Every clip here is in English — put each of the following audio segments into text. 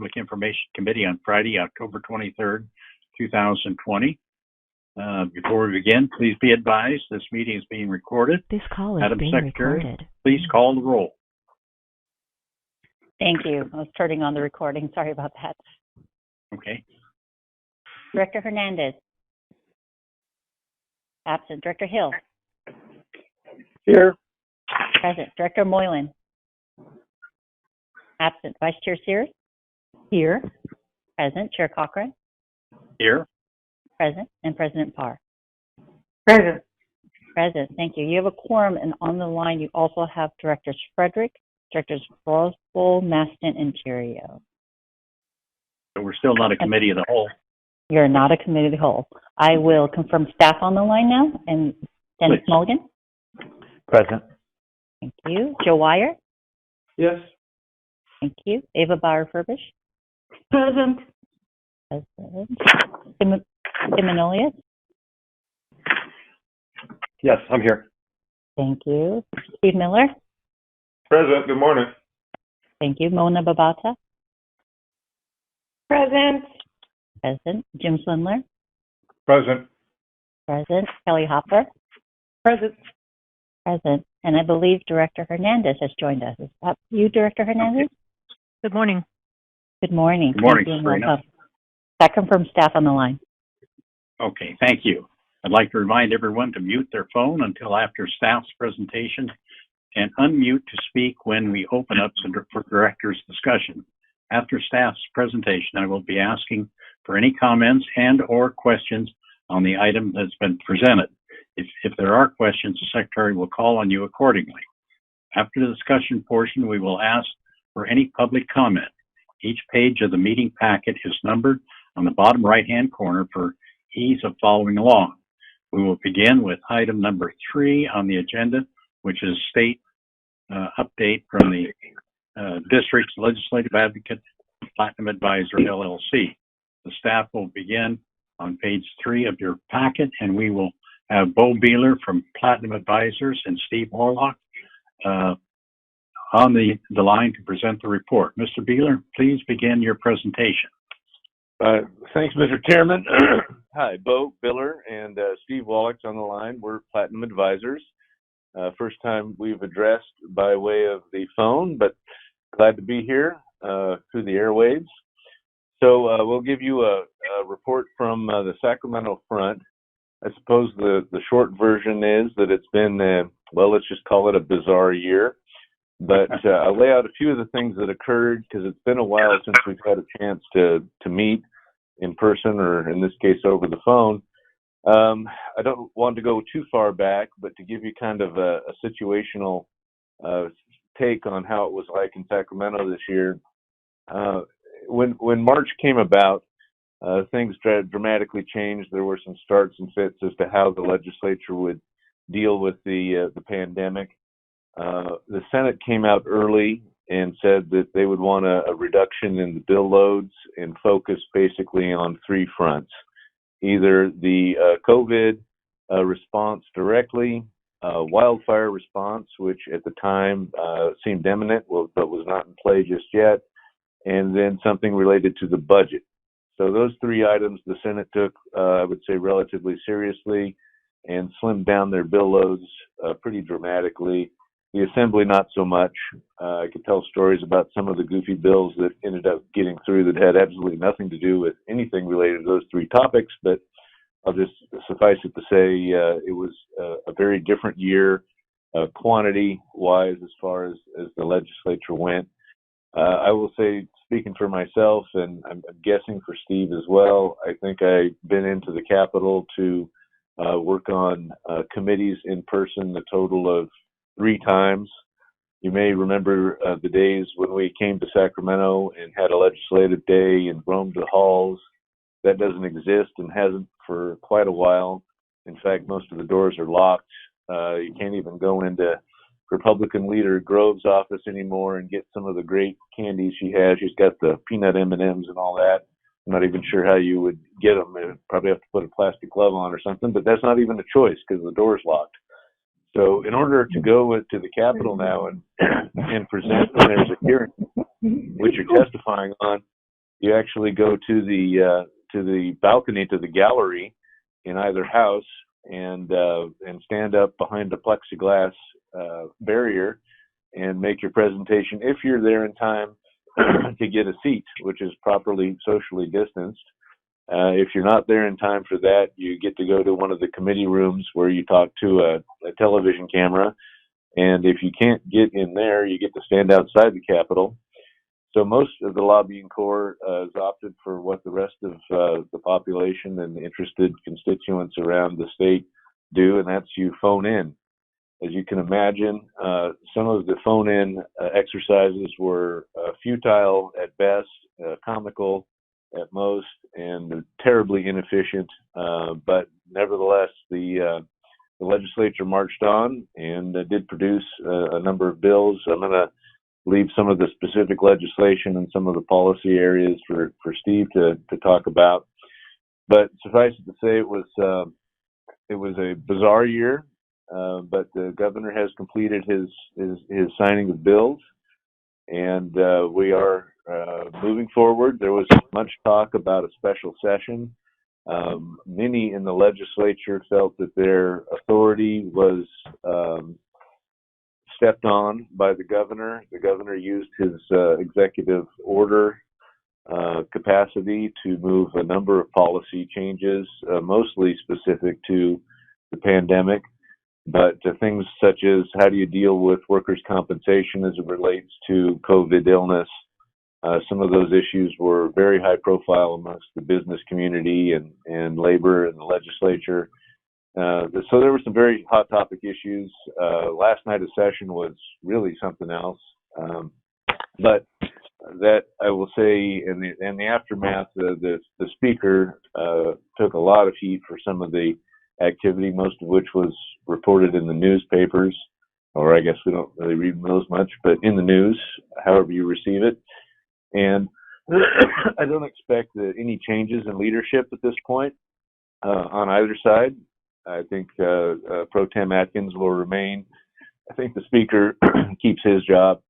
Public Information Committee on Friday, October 23rd, 2020. Before we begin, please be advised this meeting is being recorded. This call is Madam being Secretary, recorded. please call the roll. Thank you. I was turning on the recording. Sorry about that. Okay. Director Hernandez. Absent. Director Hill. Here. Present. Director Moylan. Absent. Vice Chair Sears. Here. Present. Chair Cochran. Here. Present. And President Parr. Present. Present. Thank you. You have a quorum, and on the line you also have Directors Frederick, Directors Frosville, Maston, and Cheerio. So we're still not a committee of the whole. You're not a committee of the whole. I will confirm staff on the line now. And Dennis Please. Mulligan. Present. Thank you. Joe Wire. Yes. Thank you. Ava Bauer-Furbish. Present. Present. Tim Manolius. Yes, I'm here. Thank you. Steve Miller. Present. Good morning. Thank you. Mona Babata. Present. Present. Jim Swindler. Present. Present. Kelly Hopper. Present. Present. And I believe Director Hernandez has joined us. Is that you, Director Hernandez? Good morning. Good morning. Good morning, Thank you, and Sabrina. welcome. That confirms staff on the line. Okay, thank you. I'd like to remind everyone to mute their phone until after staff's presentation and unmute to speak when we open up for director's discussion. After staff's presentation, I will be asking for any comments and or questions on the item that's been presented. If there are questions, the Secretary will call on you accordingly. After the discussion portion, we will ask for any public comment. Each page of the meeting packet is numbered on the bottom right-hand corner for ease of following along. We will begin with item number 3 on the agenda, which is state update from the District's Legislative Advocate Platinum Advisor, LLC. The staff will begin on page 3 of your packet, and we will have Bo Beeler from Platinum Advisors and Steve Warlock on the line to present the report. Mr. Beeler, please begin your presentation. Thanks, Mr. Chairman. Hi, Bo Biller and Steve Wallach's on the line. We're Platinum Advisors. First time we've addressed by way of the phone, but glad to be here through the airwaves. So we'll give you a report from the Sacramento front. I suppose the short version is that it's been, well, let's just call it a bizarre year. But I'll lay out a few of the things that occurred because it's been a while since we've had a chance to meet in person, or in this case over the phone. I don't want to go too far back, but to give you kind of a situational take on how it was like in Sacramento this year. When March came about, things dramatically changed. There were some starts and fits as to how the legislature would deal with the pandemic. The Senate came out early and said that they would want a reduction in the bill loads and focus basically on 3 fronts. Either the COVID response directly, wildfire response, which at the time seemed imminent but was not in play just yet, and then something related to the budget. So those 3 items the Senate took, I would say, relatively seriously and slimmed down their bill loads pretty dramatically. The Assembly, not so much. I could tell stories about some of the goofy bills that ended up getting through that had absolutely nothing to do with anything related to those 3 topics, but I'll just suffice it to say it was a very different year, quantity-wise, as far as the legislature went. I will say, speaking for myself, and I'm guessing for Steve as well, I think I've been into the Capitol to work on committees in person a total of 3 times. You may remember the days when we came to Sacramento and had a legislative day and roamed the halls. That doesn't exist and hasn't for quite a while. In fact, most of the doors are locked. You can't even go into Republican leader Grove's office anymore and get some of the great candies she has. She's got the peanut M&Ms and all that. I'm not even sure how you would get them. You'd probably have to put a plastic glove on or something, but that's not even a choice because the door's locked. So in order to go to the Capitol now and present when there's a hearing, which you're testifying on, You actually go to the balcony, to the gallery in either house, and stand up behind a plexiglass barrier and make your presentation if you're there in time to get a seat, which is properly socially distanced. If you're not there in time for that, you get to go to one of the committee rooms where you talk to a television camera. And if you can't get in there, you get to stand outside the Capitol. So most of the lobbying corps has opted for what the rest of the population and the interested constituents around the state do, and that's you phone in. As you can imagine, some of the phone-in exercises were futile at best, comical at most, and terribly inefficient. But nevertheless, the legislature marched on and did produce a number of bills. I'm going to leave some of the specific legislation and some of the policy areas for Steve to talk about. But suffice it to say, it was a bizarre year. But the governor has completed his signing of bills, and we are moving forward. There was much talk about a special session. Many in the legislature felt that their authority was stepped on by the governor. The governor used his executive order capacity to move a number of policy changes, mostly specific to the pandemic. But things such as how do you deal with workers' compensation as it relates to COVID illness, some of those issues were very high profile amongst the business community and labor and the legislature. So there were some very hot topic issues. Last night of session was really something else. But that I will say in the aftermath, the speaker took a lot of heat for some of the activity, most of which was reported in the newspapers, or I guess we don't really read those much, but in the news, however you receive it. And I don't expect any changes in leadership at this point on either side. I think Pro Tem Atkins will remain. I think the speaker keeps his job,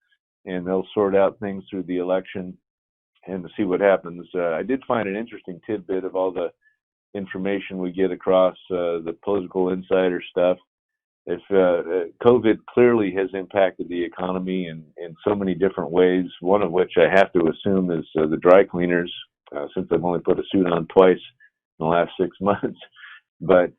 and they'll sort out things through the election and to see what happens. I did find an interesting tidbit of all the information we get across the political insider stuff. If COVID clearly has impacted the economy in so many different ways, one of which I have to assume is the dry cleaners, since I've only put a suit on twice in the last 6 months. But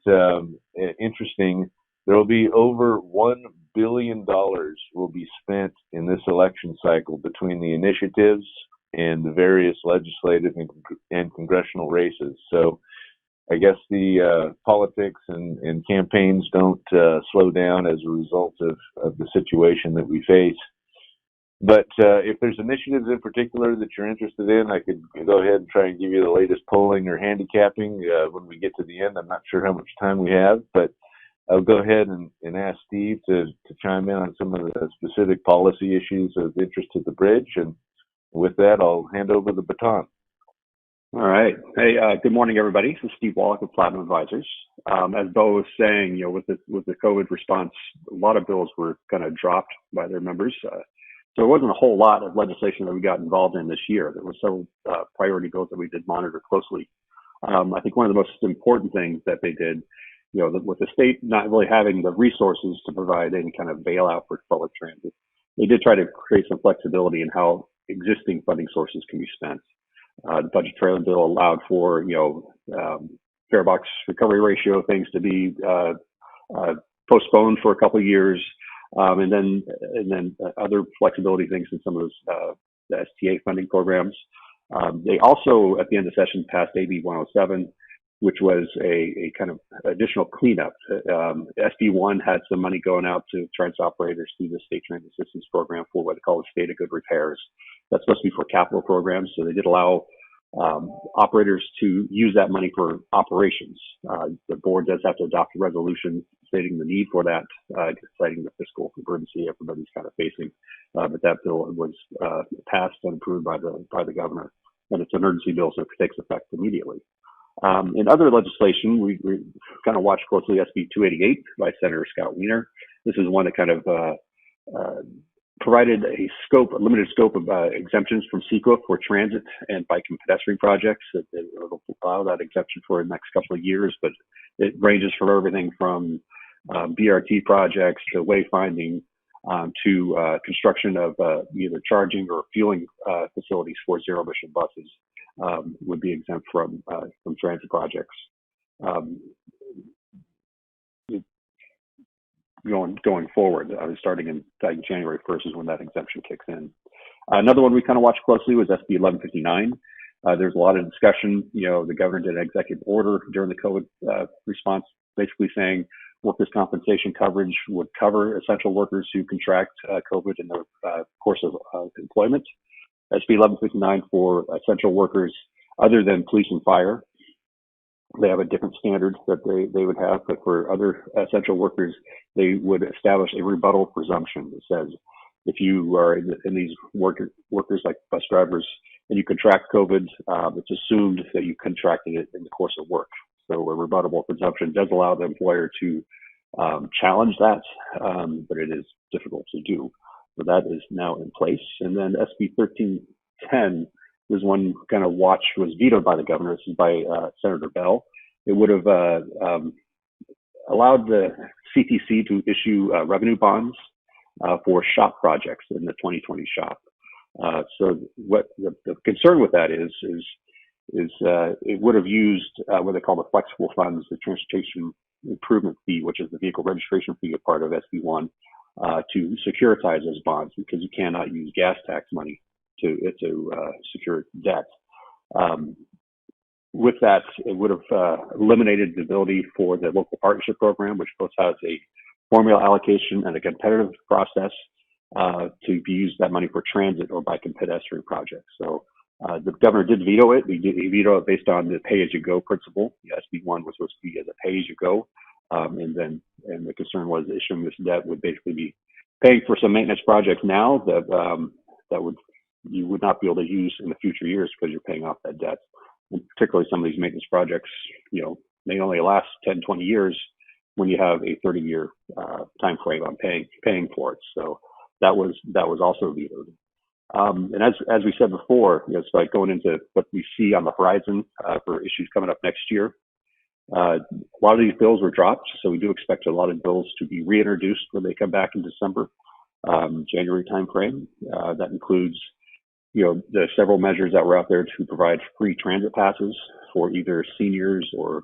interesting, there will be over $1 billion will be spent in this election cycle between the initiatives and the various legislative and congressional races. So I guess the politics and campaigns don't slow down as a result of the situation that we face. But if there's initiatives in particular that you're interested in, I could go ahead and try and give you the latest polling or handicapping when we get to the end. I'm not sure how much time we have, but I'll go ahead and ask Steve to chime in on some of the specific policy issues of interest to the bridge. And with that, I'll hand over the baton. All right. Hey, good morning, everybody. This is Steve Wallach of Platinum Advisors. As Bo was saying, with the COVID response, a lot of bills were kind of dropped by their members. So it wasn't a whole lot of legislation that we got involved in this year. There were several priority bills that we did monitor closely. I think one of the most important things that they did, with the state not really having the resources to provide any kind of bailout for public transit, they did try to create some flexibility in how existing funding sources can be spent. The budget trailer bill allowed for, fare box recovery ratio things to be postponed for a couple of years, and then other flexibility things in some of those the STA funding programs. They also, at the end of the session, passed AB 107, which was a kind of additional cleanup. SB 1 had some money going out to transit operators through the State Transit Assistance Program for what they call the State of Good Repairs. That's supposed to be for capital programs, so they did allow operators to use that money for operations. The board does have to adopt a resolution stating the need for that, citing the fiscal emergency everybody's kind of facing. But that bill was passed and approved by the governor, and it's an emergency bill, so it takes effect immediately. In other legislation, we kind of watched closely SB 288 by Senator Scott Wiener. This is one that kind of provided a limited scope of exemptions from CEQA for transit and bike and pedestrian projects. It will allow that exemption for the next couple of years, but it ranges from everything from BRT projects to wayfinding to construction of either charging or fueling facilities for zero-emission buses would be exempt from transit projects. Going forward, starting in January 1st is when that exemption kicks in. Another one we kind of watched closely was SB 1159. There's a lot of discussion. The governor did an executive order during the COVID response, basically saying workers' compensation coverage would cover essential workers who contract COVID in the course of employment. SB 1159 for essential workers other than police and fire. They have a different standard that they would have, but for other essential workers, they would establish a rebuttal presumption that says if you are in these workers like bus drivers and you contract COVID, it's assumed that you contracted it in the course of work. So a rebuttable presumption does allow the employer to challenge that, but it is difficult to do. So that is now in place. And then SB 1310 was one kind of was vetoed by the governor. This is by Senator Bell. It would have allowed the CTC to issue revenue bonds for SHOP projects in the 2020 SHOP. So what the concern with that is it would have used what they call the flexible funds, the transportation improvement fee, which is the vehicle registration fee, a part of SB1, to securitize those bonds because you cannot use gas tax money to secure debt. With that, it would have eliminated the ability for the local partnership program, which both has a formula allocation and a competitive process to use that money for transit or bike and pedestrian projects. So the governor did veto it. He vetoed it based on the pay-as-you-go principle. The SB1 was supposed to be as a pay-as-you-go, and the concern was issuing this debt would basically be paying for some maintenance projects now that you would not be able to use in the future years because you're paying off that debt. And particularly some of these maintenance projects, may only last 10, 20 years when you have a 30-year time frame on paying for it. So that was also vetoed. And as we said before, it's like going into what we see on the horizon for issues coming up next year. A lot of these bills were dropped, so we do expect a lot of bills to be reintroduced when they come back in December, January timeframe. That includes, the several measures that were out there to provide free transit passes for either seniors or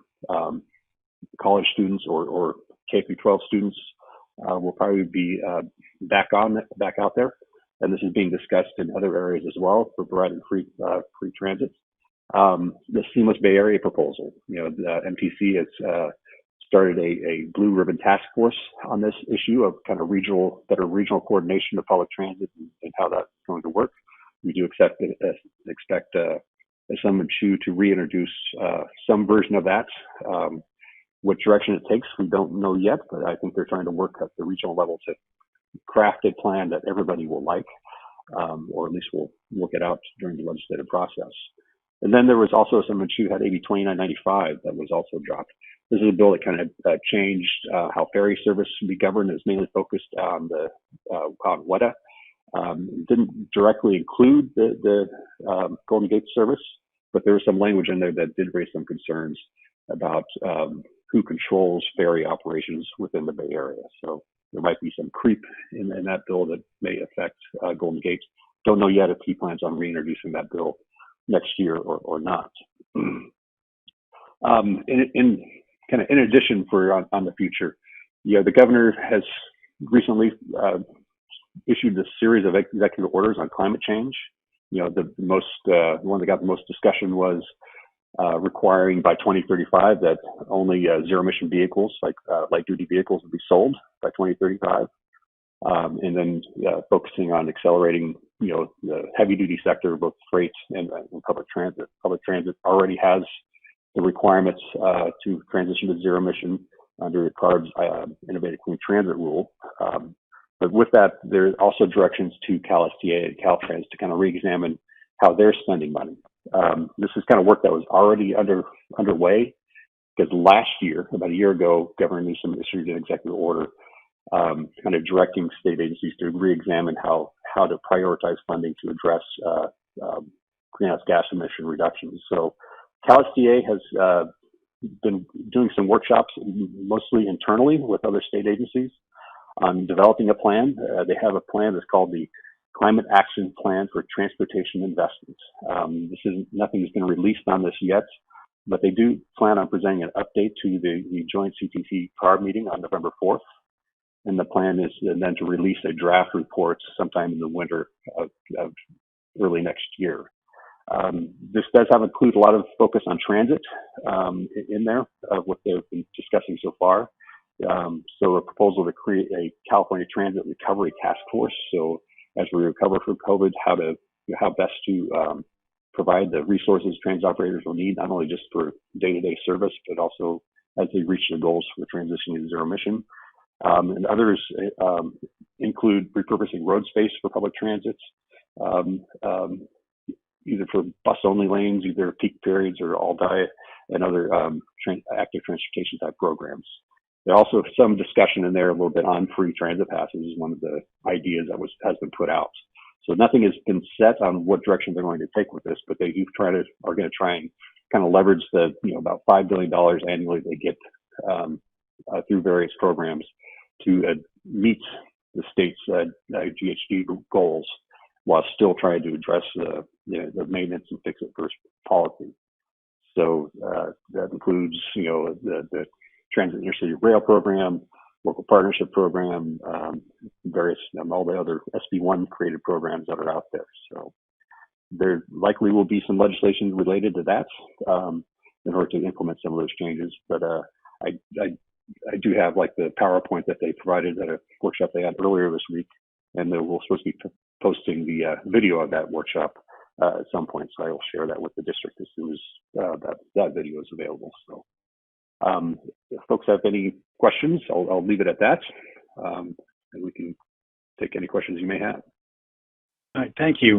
college students or K-12 students. Will probably be back out there, and this is being discussed in other areas as well for providing free transit. The Seamless Bay Area proposal, the MTC has started a blue ribbon task force on this issue of kind of better regional coordination of public transit and how that's going to work. We do expect SMU to reintroduce some version of that. What direction it takes, we don't know yet, but I think they're trying to work at the regional level to craft a plan that everybody will like, or at least will work it out during the legislative process. And then there was also SMU had AB 2995 that was also dropped. This is a bill that kind of changed how ferry service should be governed. It was mainly focused on on WETA. Didn't directly include the Golden Gate service, but there was some language in there that did raise some concerns about who controls ferry operations within the Bay Area. So there might be some creep in that bill that may affect Golden Gate. Don't know yet if he plans on reintroducing that bill next year or not. In addition on the future, the governor has recently issued a series of executive orders on climate change. The one that got the most discussion was requiring by 2035 that only zero emission vehicles like light duty vehicles would be sold by 2035. And then focusing on accelerating, the heavy duty sector, both freight and public transit. Public transit already has the requirements to transition to zero emission under the CARB's Innovative Clean Transit rule. But with that, there are also directions to CalSTA and Caltrans to kind of re-examine how they're spending money. This is kind of work that was already underway because last year, about a year ago, Governor Newsom issued an executive order kind of directing state agencies to re-examine how to prioritize funding to address greenhouse gas emission reductions. So CalSTA has been doing some workshops, mostly internally with other state agencies, on developing a plan. They have a plan that's called the Climate Action Plan for Transportation Investment. Nothing has been released on this yet, but they do plan on presenting an update to the joint CTC CARB meeting on November 4th. And the plan is then to release a draft report sometime in the winter of early next year. This does include a lot of focus on transit in there of what they've been discussing so far. So a proposal to create a California Transit Recovery Task Force. So as we recover from COVID, how best to provide the resources transit operators will need, not only just for day-to-day service, but also as they reach their goals for transitioning to zero emission. And others include repurposing road space for public transit, either for bus-only lanes, either peak periods or all day, and other active transportation type programs. There also some discussion in there a little bit on free transit passes is one of the ideas that has been put out. So nothing has been set on what direction they're going to take with this, but they are going to try and kind of leverage the about $5 billion annually they get through various programs to meet the state's GHG goals, while still trying to address the maintenance and fix it first policy. So that includes, the Transit Intercity Rail Program, Local Partnership Program, various, all the other SB1 created programs that are out there. So there likely will be some legislation related to that in order to implement some of those changes. But I do have like the PowerPoint that they provided at a workshop they had earlier this week, and we're supposed to be posting the video of that workshop at some point. So I will share that with the district as soon as that video is available. So if folks have any questions, I'll leave it at that, and we can take any questions you may have. All right, thank you,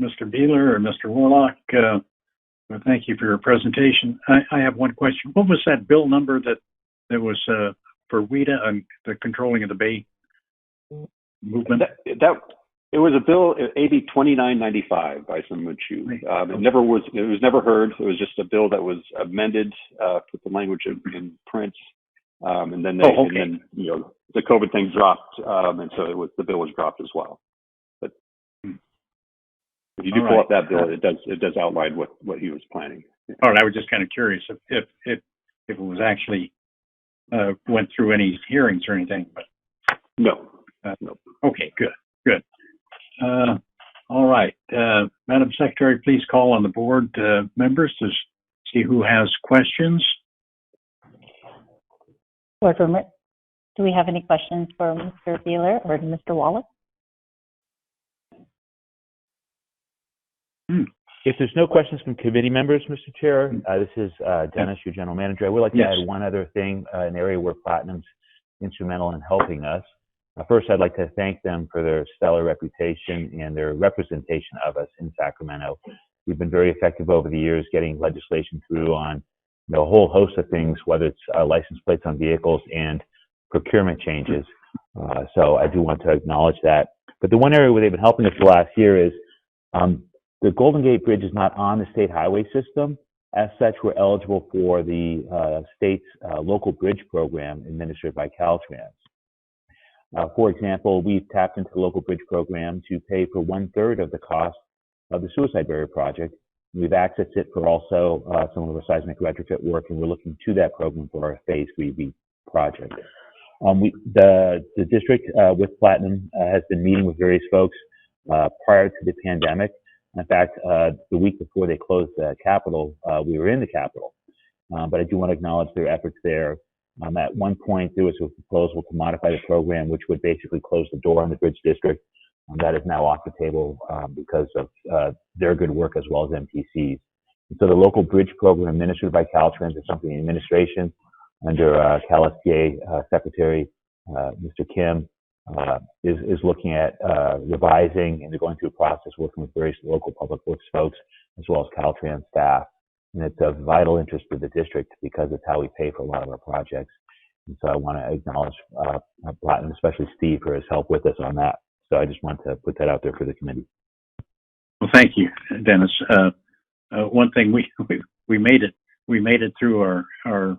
Mr. Beeler or Mr. Warlock. Thank you for your presentation. I have one question. What was that bill number that was for WIDA and the controlling of the Bay movement? It was a bill, AB 2995 by Sun Chu. It was never heard. It was just a bill that was amended, put the language in print, and then the COVID thing dropped, and so the bill was dropped as well. But if you do pull up that bill, it does outline what he was planning. All right, I was just kind of curious if it was actually went through any hearings or anything, but no. Okay, good. All right, Madam Secretary, please call on the board members to see who has questions. Boardroom, do we have any questions for Mr. Beeler or Mr. Wallace? If there's no questions from committee members, Mr. Chair, this is Dennis, your general manager. I would like to add one other thing, an area where Platinum's instrumental in helping us. First, I'd like to thank them for their stellar reputation and their representation of us in Sacramento. We've been very effective over the years getting legislation through on a whole host of things, whether it's license plates on vehicles and procurement changes. So I do want to acknowledge that. But the one area where they've been helping us the last year is the Golden Gate Bridge is not on the state highway system. As such, we're eligible for the state's local bridge program administered by Caltrans. For example, we've tapped into the local bridge program to pay for 1/3 of the cost of the suicide barrier project. We've accessed it for also some of our seismic retrofit work, and we're looking to that program for our Phase 3B project. The district with Platinum has been meeting with various folks prior to the pandemic. In fact, the week before they closed the Capitol, we were in the Capitol. But I do want to acknowledge their efforts there. At one point, there was a proposal to modify the program, which would basically close the door on the bridge district. That is now off the table because of their good work as well as MTC's. And so the local bridge program administered by Caltrans is something the administration under CalSTA Secretary Mr. Kim is looking at revising, and they're going through a process working with various local public works folks as well as Caltrans staff. And it's of vital interest to the district because it's how we pay for a lot of our projects. And so I want to acknowledge Platinum, especially Steve, for his help with us on that. So I just want to put that out there for the committee. Well, thank you, Dennis. One thing we made it through our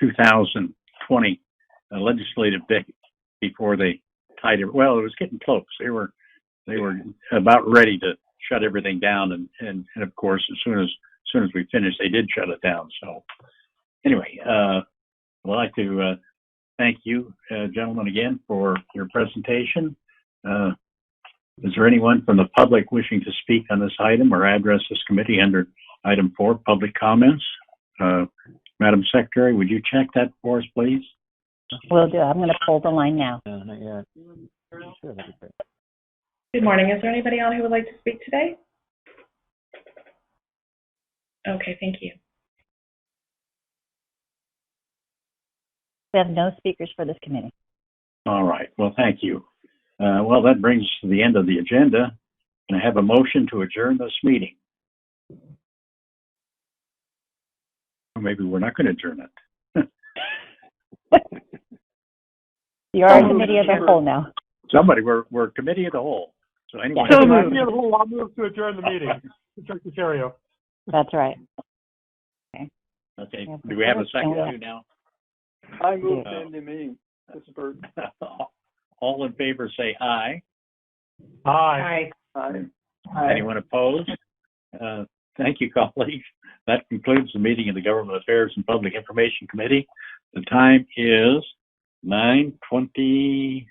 2020 legislative day before they tied it. Well, it was getting close. They were about ready to shut everything down, and of course, as soon as we finished, they did shut it down. So anyway, I'd like to thank you, gentlemen, again for your presentation. Is there anyone from the public wishing to speak on this item or address this committee under item 4, public comments? Madam Secretary, would you check that for us, please? Will do. I'm going to pull the line now. Not yet. Good morning. Is there anybody on who would like to speak today? Okay, thank you. We have no speakers for this committee. All right. Well, thank you. Well, that brings us to the end of the agenda. Can I have a motion to adjourn this meeting? Or maybe we're not going to adjourn it. You are a committee of the whole now. Somebody, we're committee of the whole. So anyway. So I'll moved. move to adjourn the meeting. Secretary. That's right. Okay. Yeah, Do we have a second yeah. to now? I move to end the meeting. All in favor say aye. Aye. Aye. Anyone opposed? Thank you, colleagues. That concludes the meeting of the Government Affairs and Public Information Committee. The time is 9:22.